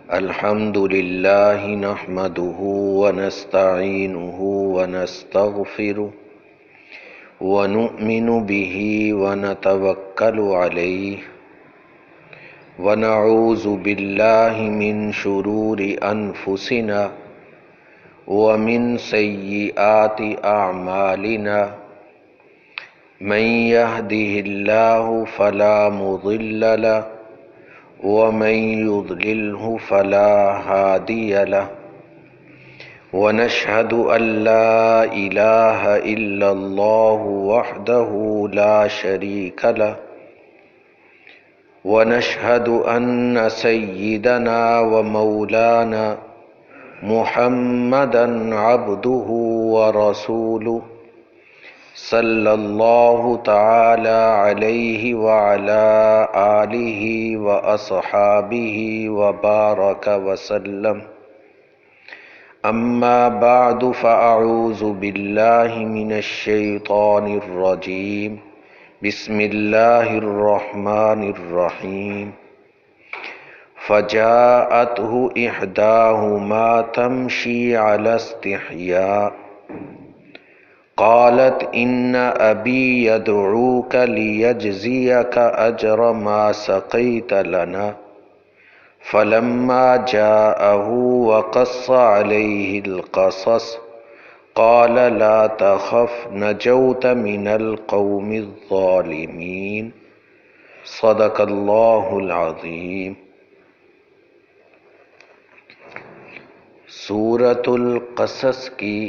الحمد لله نحمده ونستعينه ونستغفره ونؤمن به ونتوكل عليه ونعوذ بالله من شرور أنفسنا ومن سيئات أعمالنا من يهده الله فلا مضل له ومن يضلله فلا هادي له ونشهد أن لا إله إلا الله وحده لا شريك له ونشهد أن سيدنا ومولانا محمدا عبده ورسوله صلی اللہ تعالی علیہ وعلى آلہ واصحابہ وبارک وسلم اما بعد فاعوذ باللہ من الشیطان الرجیم بسم اللہ الرحمن الرحیم فجاءته احداهما تمشی علی استحیاء قالت ان ابی یدعوک لیجزیک اجر ما سقیت لنا فلما جاءه وقص علیہ القصص قال لا تخف نجوت من القوم الظالمین صدق اللہ العظیم۔ سورۃ القصص کی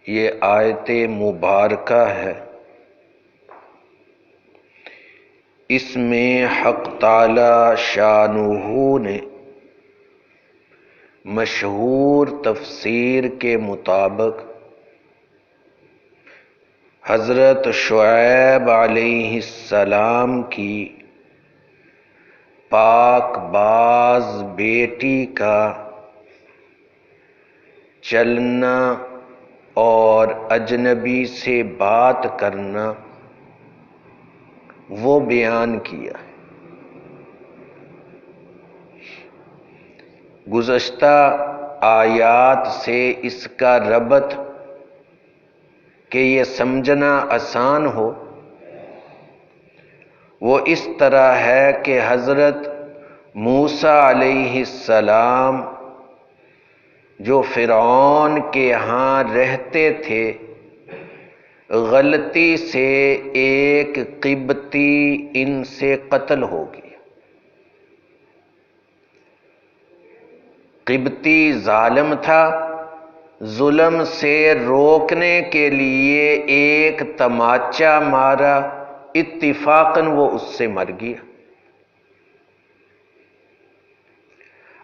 یہ آیت مبارکہ ہے، اس میں حق تعالی شانہ نے مشہور تفسیر کے مطابق حضرت شعیب علیہ السلام کی پاک باز بیٹی کا چلنا اور اجنبی سے بات کرنا وہ بیان کیا۔ گزشتہ آیات سے اس کا ربط کہ یہ سمجھنا آسان ہو وہ اس طرح ہے کہ حضرت موسیٰ علیہ السلام جو فرعون کے ہاں رہتے تھے، غلطی سے ایک قبطی ان سے قتل ہو گیا۔ قبطی ظالم تھا، ظلم سے روکنے کے لیے ایک تماچا مارا، اتفاقاً وہ اس سے مر گیا۔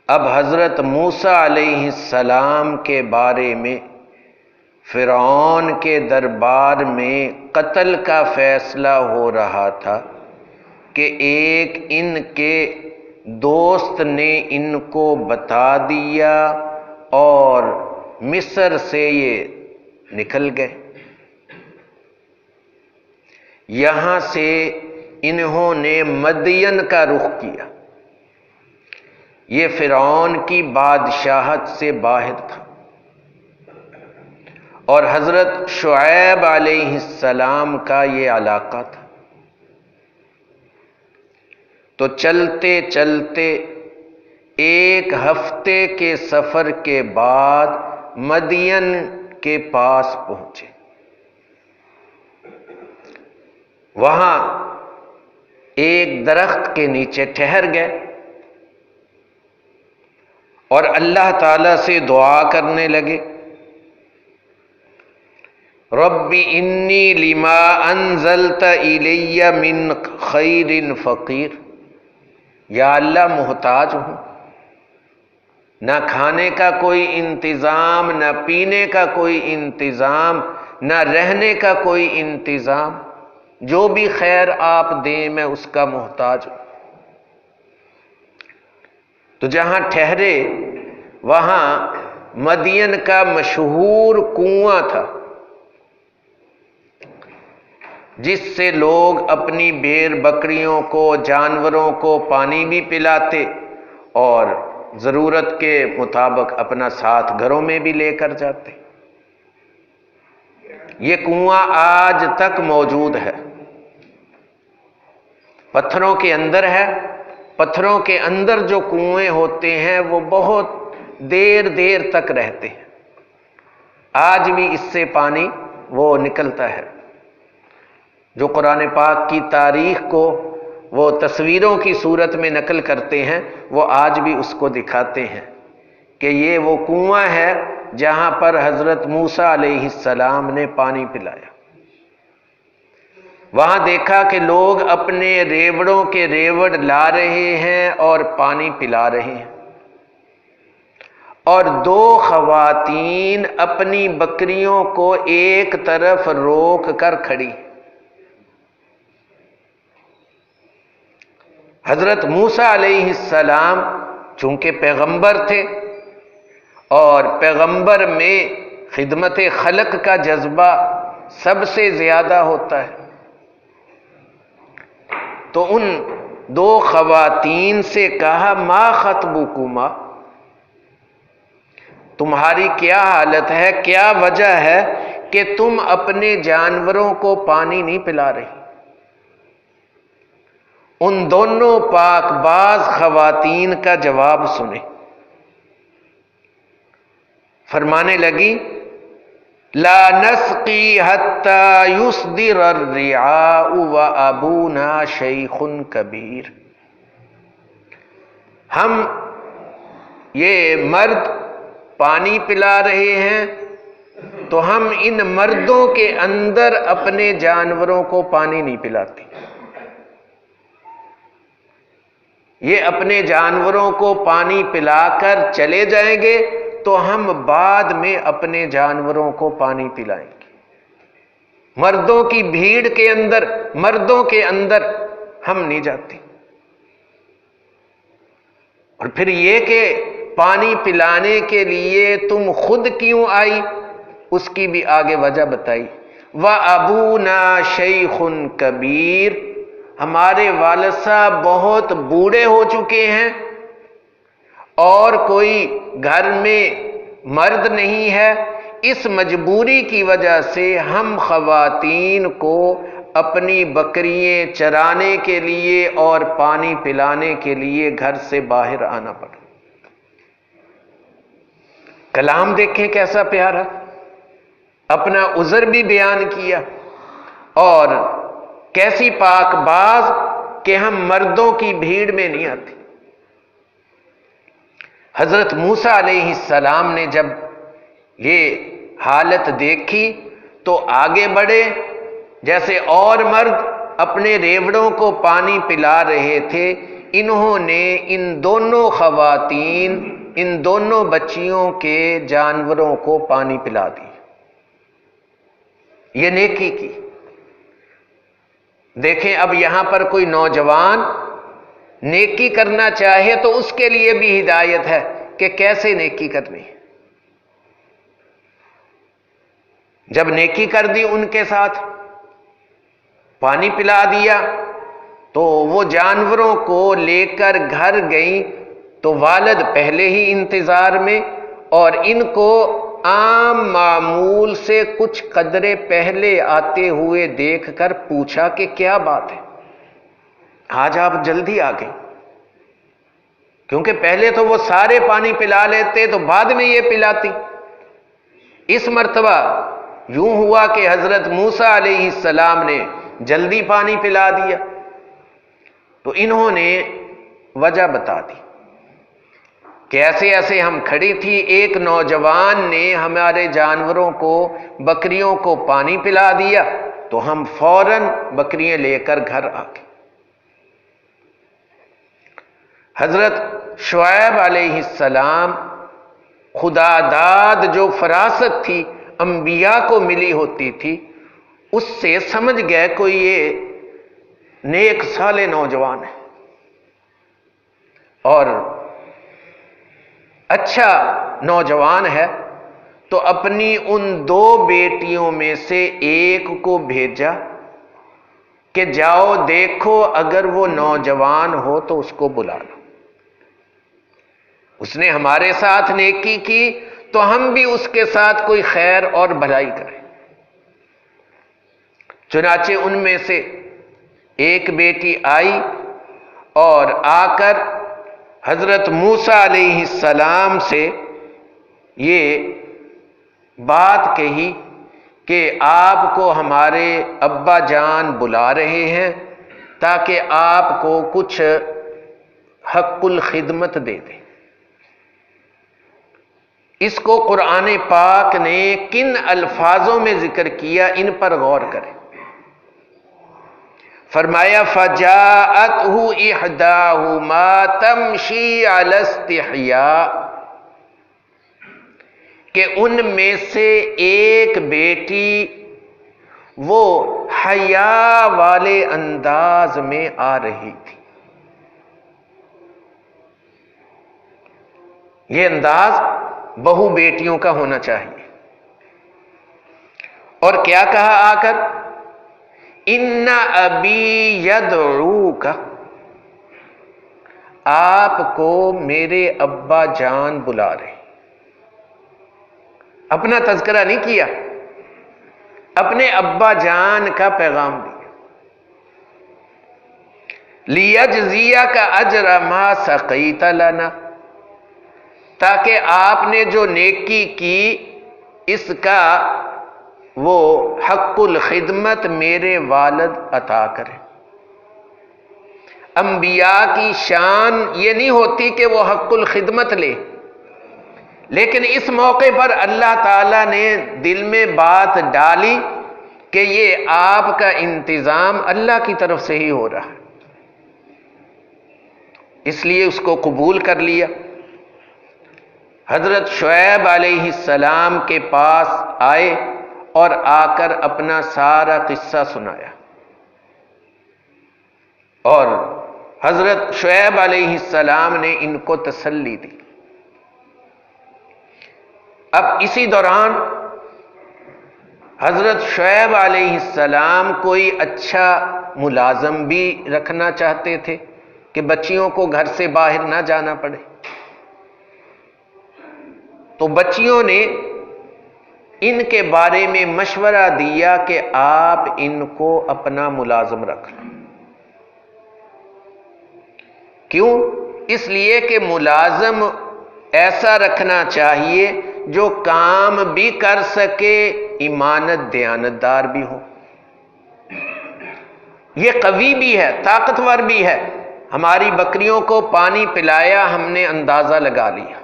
اب حضرت موسیٰ علیہ السلام کے بارے میں فرعون کے دربار میں قتل کا فیصلہ ہو رہا تھا کہ ایک ان کے دوست نے ان کو بتا دیا اور مصر سے یہ نکل گئے۔ یہاں سے انہوں نے مدین کا رخ کیا، یہ فرعون کی بادشاہت سے باہر تھا، اور حضرت شعیب علیہ السلام کا یہ علاقہ تھا۔ تو چلتے چلتے ایک ہفتے کے سفر کے بعد مدین کے پاس پہنچے۔ وہاں ایک درخت کے نیچے ٹھہر گئے اور اللہ تعالی سے دعا کرنے لگے، رب انی لما انزلت الی من خیر فقیر، یا اللہ محتاج ہوں، نہ کھانے کا کوئی انتظام، نہ پینے کا کوئی انتظام، نہ رہنے کا کوئی انتظام، جو بھی خیر آپ دیں میں اس کا محتاج ہوں۔ تو جہاں ٹھہرے وہاں مدین کا مشہور کنواں تھا، جس سے لوگ اپنی بھیڑ بکریوں کو، جانوروں کو پانی بھی پلاتے اور ضرورت کے مطابق اپنا ساتھ گھروں میں بھی لے کر جاتے۔ یہ کنواں آج تک موجود ہے، پتھروں کے اندر ہے۔ پتھروں کے اندر جو کنویں ہوتے ہیں وہ بہت دیر دیر تک رہتے ہیں، آج بھی اس سے پانی وہ نکلتا ہے۔ جو قرآن پاک کی تاریخ کو وہ تصویروں کی صورت میں نقل کرتے ہیں، وہ آج بھی اس کو دکھاتے ہیں کہ یہ وہ کنواں ہے جہاں پر حضرت موسیٰ علیہ السلام نے پانی پلایا۔ وہاں دیکھا کہ لوگ اپنے ریوڑوں کے ریوڑ لا رہے ہیں اور پانی پلا رہے ہیں، اور دو خواتین اپنی بکریوں کو ایک طرف روک کر کھڑی۔ حضرت موسیٰ علیہ السلام چونکہ پیغمبر تھے اور پیغمبر میں خدمت خلق کا جذبہ سب سے زیادہ ہوتا ہے، تو ان دو خواتین سے کہا ما خطبکما، تمہاری کیا حالت ہے، کیا وجہ ہے کہ تم اپنے جانوروں کو پانی نہیں پلا رہی؟ ان دونوں پاک باز خواتین کا جواب سنیں۔ فرمانے لگی لا نسقی حتی یصدر الرعاء وابونا شیخ کبیر، ہم یہ مرد پانی پلا رہے ہیں تو ہم ان مردوں کے اندر اپنے جانوروں کو پانی نہیں پلاتے، یہ اپنے جانوروں کو پانی پلا کر چلے جائیں گے تو ہم بعد میں اپنے جانوروں کو پانی پلائیں گے۔ مردوں کی بھیڑ کے اندر، مردوں کے اندر ہم نہیں جاتے۔ اور پھر یہ کہ پانی پلانے کے لیے تم خود کیوں آئی، اس کی بھی آگے وجہ بتائی۔ وَأَبُونَا شَيْخٌ کبیر، ہمارے والد صاحب بہت بوڑھے ہو چکے ہیں اور کوئی گھر میں مرد نہیں ہے، اس مجبوری کی وجہ سے ہم خواتین کو اپنی بکریاں چرانے کے لیے اور پانی پلانے کے لیے گھر سے باہر آنا پڑا۔ کلام دیکھیں کیسا پیارا، اپنا عذر بھی بیان کیا، اور کیسی پاک باز کہ ہم مردوں کی بھیڑ میں نہیں آتے۔ حضرت موسیٰ علیہ السلام نے جب یہ حالت دیکھی تو آگے بڑھے، جیسے اور مرد اپنے ریوڑوں کو پانی پلا رہے تھے، انہوں نے ان دونوں خواتین، ان دونوں بچیوں کے جانوروں کو پانی پلا دی۔ یہ نیکی کی۔ دیکھیں اب یہاں پر کوئی نوجوان نیکی کرنا چاہے تو اس کے لیے بھی ہدایت ہے کہ کیسے نیکی کرنی۔ جب نیکی کر دی، ان کے ساتھ پانی پلا دیا، تو وہ جانوروں کو لے کر گھر گئیں تو والد پہلے ہی انتظار میں، اور ان کو عام معمول سے کچھ قدرے پہلے آتے ہوئے دیکھ کر پوچھا کہ کیا بات ہے، آج آپ جلدی آ گئے؟ کیونکہ پہلے تو وہ سارے پانی پلا لیتے تو بعد میں یہ پلاتی۔ اس مرتبہ یوں ہوا کہ حضرت موسیٰ علیہ السلام نے جلدی پانی پلا دیا، تو انہوں نے وجہ بتا دی کہ ایسے ایسے ہم کھڑی تھی، ایک نوجوان نے ہمارے جانوروں کو، بکریوں کو پانی پلا دیا، تو ہم فوراً بکریاں لے کر گھر آ گئے۔ حضرت شعیب علیہ السلام، خدا داد جو فراست تھی انبیاء کو ملی ہوتی تھی، اس سے سمجھ گئے کوئی یہ نیک صالح نوجوان ہے اور اچھا نوجوان ہے، تو اپنی ان دو بیٹیوں میں سے ایک کو بھیجا کہ جاؤ دیکھو اگر وہ نوجوان ہو تو اس کو بلا لو، اس نے ہمارے ساتھ نیکی کی تو ہم بھی اس کے ساتھ کوئی خیر اور بھلائی کریں۔ چنانچہ ان میں سے ایک بیٹی آئی اور آ کر حضرت موسیٰ علیہ السلام سے یہ بات کہی کہ آپ کو ہمارے ابا جان بلا رہے ہیں تاکہ آپ کو کچھ حق الخدمت دے دیں۔ اس کو قرآن پاک نے کن الفاظوں میں ذکر کیا، ان پر غور کریں۔ فرمایا فَجَاءَتْهُ إِحْدَاهُمَا تَمْشِي عَلَى اسْتِحْيَاءٍ، کہ ان میں سے ایک بیٹی وہ حیا والے انداز میں آ رہی تھی۔ یہ انداز بہو بیٹیوں کا ہونا چاہیے۔ اور کیا کہا آ کر؟ ان ابی یدعوک، آپ کو میرے ابا جان بلا رہے۔ اپنا تذکرہ نہیں کیا، اپنے ابا جان کا پیغام دیا۔ لیجزیک اجر ما سقیت لنا، تاکہ آپ نے جو نیکی کی اس کا وہ حق الخدمت میرے والد عطا کرے۔ انبیاء کی شان یہ نہیں ہوتی کہ وہ حق الخدمت لے، لیکن اس موقع پر اللہ تعالیٰ نے دل میں بات ڈالی کہ یہ آپ کا انتظام اللہ کی طرف سے ہی ہو رہا ہے، اس لیے اس کو قبول کر لیا۔ حضرت شعیب علیہ السلام کے پاس آئے اور آ کر اپنا سارا قصہ سنایا، اور حضرت شعیب علیہ السلام نے ان کو تسلی دی۔ اب اسی دوران حضرت شعیب علیہ السلام کوئی اچھا ملازم بھی رکھنا چاہتے تھے کہ بچیوں کو گھر سے باہر نہ جانا پڑے، تو بچیوں نے ان کے بارے میں مشورہ دیا کہ آپ ان کو اپنا ملازم رکھ لیں۔ کیوں؟ اس لیے کہ ملازم ایسا رکھنا چاہیے جو کام بھی کر سکے، امانت دیانت دار بھی ہو، یہ قوی بھی ہے، طاقتور بھی ہے۔ ہماری بکریوں کو پانی پلایا، ہم نے اندازہ لگا لیا،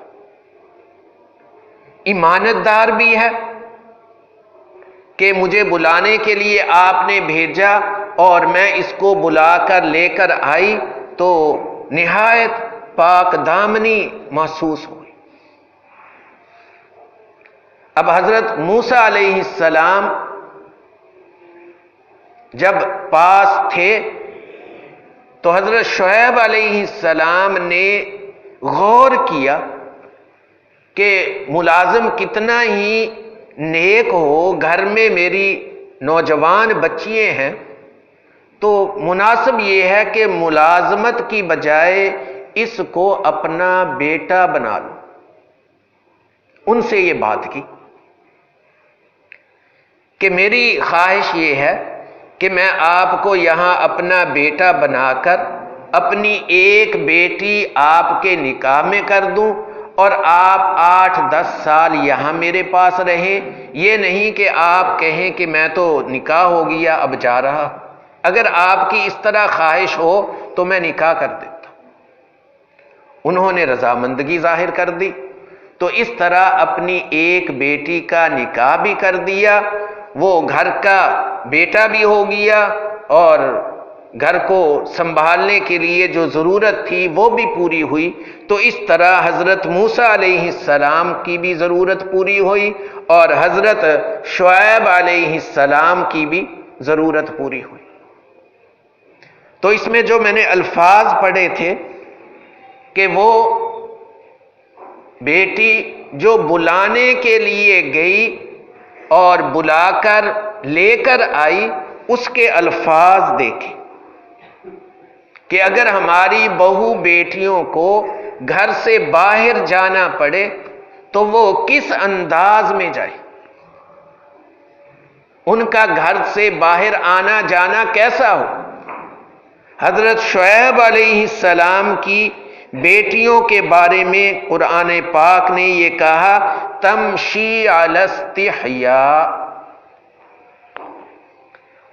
امانت دار بھی ہے کہ مجھے بلانے کے لیے آپ نے بھیجا اور میں اس کو بلا کر لے کر آئی تو نہایت پاک دامنی محسوس ہوئی۔ اب حضرت موسیٰ علیہ السلام جب پاس تھے تو حضرت شعیب علیہ السلام نے غور کیا کہ ملازم کتنا ہی نیک ہو، گھر میں میری نوجوان بچیاں ہیں، تو مناسب یہ ہے کہ ملازمت کی بجائے اس کو اپنا بیٹا بنا لو۔ ان سے یہ بات کی کہ میری خواہش یہ ہے کہ میں آپ کو یہاں اپنا بیٹا بنا کر اپنی ایک بیٹی آپ کے نکاح میں کر دوں اور آپ 8-10 سال یہاں میرے پاس رہیں۔ یہ نہیں کہ آپ کہیں کہ میں تو نکاح ہو گیا اب جا رہا۔ اگر آپ کی اس طرح خواہش ہو تو میں نکاح کر دیتا۔ انہوں نے رضامندگی ظاہر کر دی، تو اس طرح اپنی ایک بیٹی کا نکاح بھی کر دیا، وہ گھر کا بیٹا بھی ہو گیا اور گھر کو سنبھالنے کے لیے جو ضرورت تھی وہ بھی پوری ہوئی۔ تو اس طرح حضرت موسیٰ علیہ السلام کی بھی ضرورت پوری ہوئی اور حضرت شعیب علیہ السلام کی بھی ضرورت پوری ہوئی۔ تو اس میں جو میں نے الفاظ پڑھے تھے کہ وہ بیٹی جو بلانے کے لیے گئی اور بلا کر لے کر آئی، اس کے الفاظ دیکھیں کہ اگر ہماری بہو بیٹیوں کو گھر سے باہر جانا پڑے تو وہ کس انداز میں جائے، ان کا گھر سے باہر آنا جانا کیسا ہو۔ حضرت شعیب علیہ السلام کی بیٹیوں کے بارے میں قرآن پاک نے یہ کہا تمشی علی استحیاء،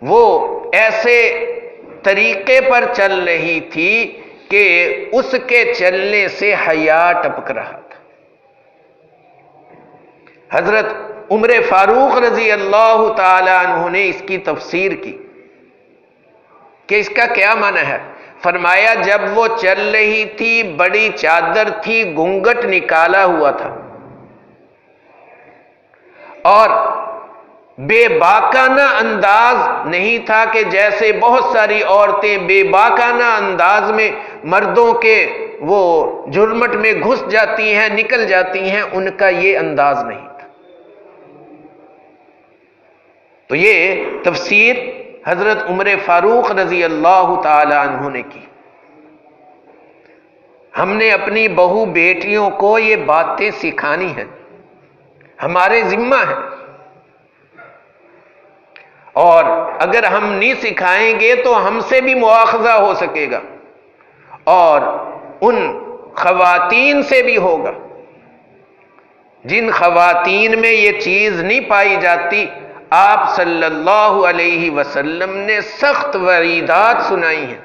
وہ ایسے طریقے پر چل رہی تھی کہ اس کے چلنے سے حیا ٹپک رہا تھا۔ حضرت عمر فاروق رضی اللہ تعالی عنہ نے اس کی تفسیر کی کہ اس کا کیا معنی ہے۔ فرمایا جب وہ چل رہی تھی بڑی چادر تھی، گھونگھٹ نکالا ہوا تھا اور بے باکانہ انداز نہیں تھا کہ جیسے بہت ساری عورتیں بے باکانہ انداز میں مردوں کے وہ جھرمٹ میں گھس جاتی ہیں، نکل جاتی ہیں، ان کا یہ انداز نہیں تھا۔ تو یہ تفسیر حضرت عمر فاروق رضی اللہ تعالی عنہ نے کی۔ ہم نے اپنی بہو بیٹیوں کو یہ باتیں سکھانی ہیں، ہمارے ذمہ ہے، اور اگر ہم نہیں سکھائیں گے تو ہم سے بھی مواخذہ ہو سکے گا اور ان خواتین سے بھی ہوگا جن خواتین میں یہ چیز نہیں پائی جاتی۔ آپ صلی اللہ علیہ وسلم نے سخت وعیدات سنائی ہیں۔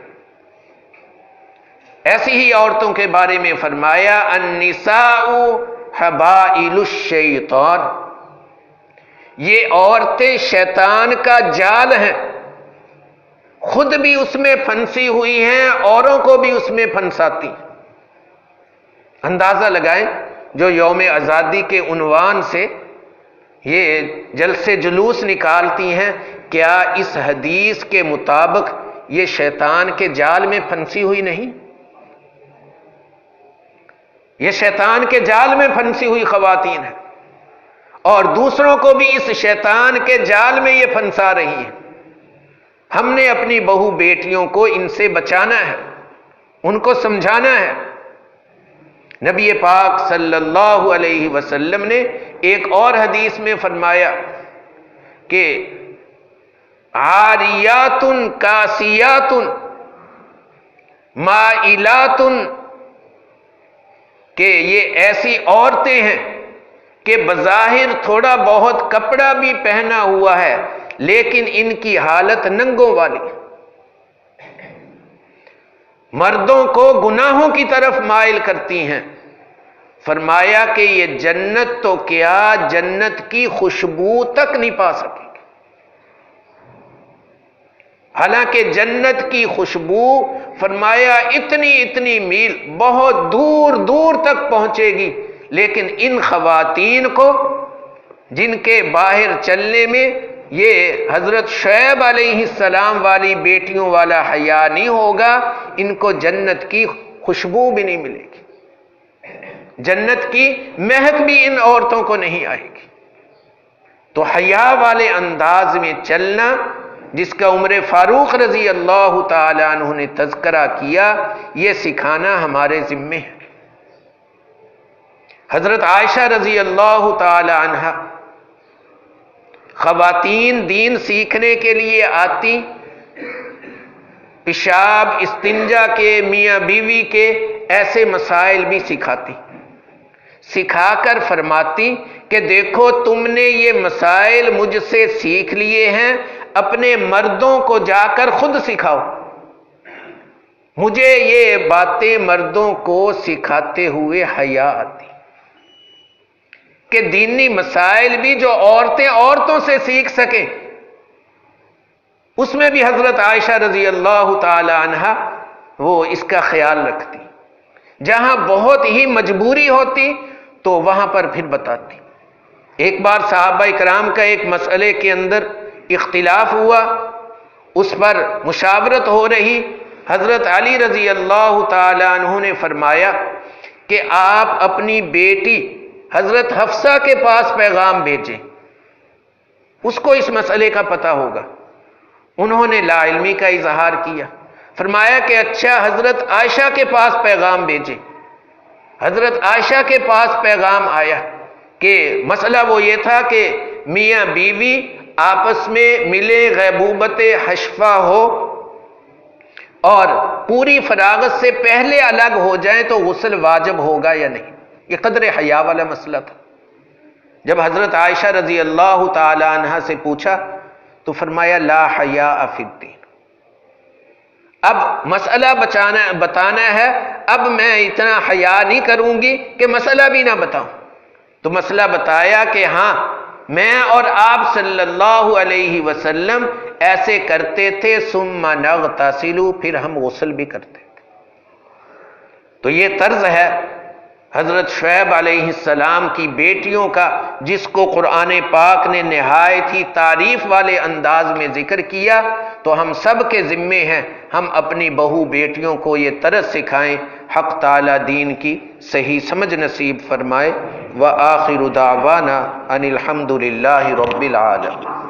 ایسی ہی عورتوں کے بارے میں فرمایا النساء حبائل الشیطان، یہ عورتیں شیطان کا جال ہیں، خود بھی اس میں پھنسی ہوئی ہیں، اوروں کو بھی اس میں پھنساتی ہیں۔ اندازہ لگائیں جو یوم آزادی کے عنوان سے یہ جلسے جلوس نکالتی ہیں، کیا اس حدیث کے مطابق یہ شیطان کے جال میں پھنسی ہوئی نہیں؟ یہ شیطان کے جال میں پھنسی ہوئی خواتین ہیں اور دوسروں کو بھی اس شیطان کے جال میں یہ پھنسا رہی ہیں۔ ہم نے اپنی بہو بیٹیوں کو ان سے بچانا ہے، ان کو سمجھانا ہے۔ نبی پاک صلی اللہ علیہ وسلم نے ایک اور حدیث میں فرمایا کہ عاریات کاسیات مائلات، کہ یہ ایسی عورتیں ہیں کہ بظاہر تھوڑا بہت کپڑا بھی پہنا ہوا ہے لیکن ان کی حالت ننگوں والی، مردوں کو گناہوں کی طرف مائل کرتی ہیں۔ فرمایا کہ یہ جنت تو کیا جنت کی خوشبو تک نہیں پا سکے گی، حالانکہ جنت کی خوشبو فرمایا اتنی میل بہت دور دور تک پہنچے گی، لیکن ان خواتین کو جن کے باہر چلنے میں یہ حضرت شعیب علیہ السلام والی بیٹیوں والا حیا نہیں ہوگا، ان کو جنت کی خوشبو بھی نہیں ملے گی، جنت کی مہک بھی ان عورتوں کو نہیں آئے گی۔ تو حیا والے انداز میں چلنا جس کا عمر فاروق رضی اللہ تعالی عنہ نے تذکرہ کیا، یہ سکھانا ہمارے ذمے ہے۔ حضرت عائشہ رضی اللہ تعالی عنہ خواتین دین سیکھنے کے لیے آتی، پیشاب استنجا کے، میاں بیوی کے ایسے مسائل بھی سکھاتی، سکھا کر فرماتی کہ دیکھو تم نے یہ مسائل مجھ سے سیکھ لیے ہیں، اپنے مردوں کو جا کر خود سکھاؤ۔ مجھے یہ باتیں مردوں کو سکھاتے ہوئے حیا آتی کہ دینی مسائل بھی جو عورتیں عورتوں سے سیکھ سکیں، اس میں بھی حضرت عائشہ رضی اللہ تعالی عنہا وہ اس کا خیال رکھتی، جہاں بہت ہی مجبوری ہوتی تو وہاں پر پھر بتاتی۔ ایک بار صحابہ کرام کا ایک مسئلے کے اندر اختلاف ہوا، اس پر مشاورت ہو رہی، حضرت علی رضی اللہ تعالی عنہ نے فرمایا کہ آپ اپنی بیٹی حضرت حفصہ کے پاس پیغام بھیجیں، اس کو اس مسئلے کا پتہ ہوگا۔ انہوں نے لا علمی کا اظہار کیا، فرمایا کہ اچھا حضرت عائشہ کے پاس پیغام بھیجے۔ حضرت عائشہ کے پاس پیغام آیا کہ مسئلہ وہ یہ تھا کہ میاں بیوی آپس میں ملے، غیبوبت حشفہ ہو اور پوری فراغت سے پہلے الگ ہو جائیں تو غسل واجب ہوگا یا نہیں۔ یہ قدر حیا والا مسئلہ تھا۔ جب حضرت عائشہ رضی اللہ تعالی عنہا سے پوچھا تو فرمایا لا حیاء فی الدین۔ اب مسئلہ بتانا ہے، اب میں اتنا حیا نہیں کروں گی کہ مسئلہ بھی نہ بتاؤں۔ تو مسئلہ بتایا کہ ہاں میں اور آپ صلی اللہ علیہ وسلم ایسے کرتے تھے، ثم نغتسل، پھر ہم غسل بھی کرتے تھے۔ تو یہ طرز ہے حضرت شعیب علیہ السلام کی بیٹیوں کا، جس کو قرآن پاک نے نہایت ہی تعریف والے انداز میں ذکر کیا۔ تو ہم سب کے ذمے ہیں ہم اپنی بہو بیٹیوں کو یہ طرز سکھائیں۔ حق تعالی دین کی صحیح سمجھ نصیب فرمائے۔ وآخر دعوانا ان الحمد للہ رب العالمین۔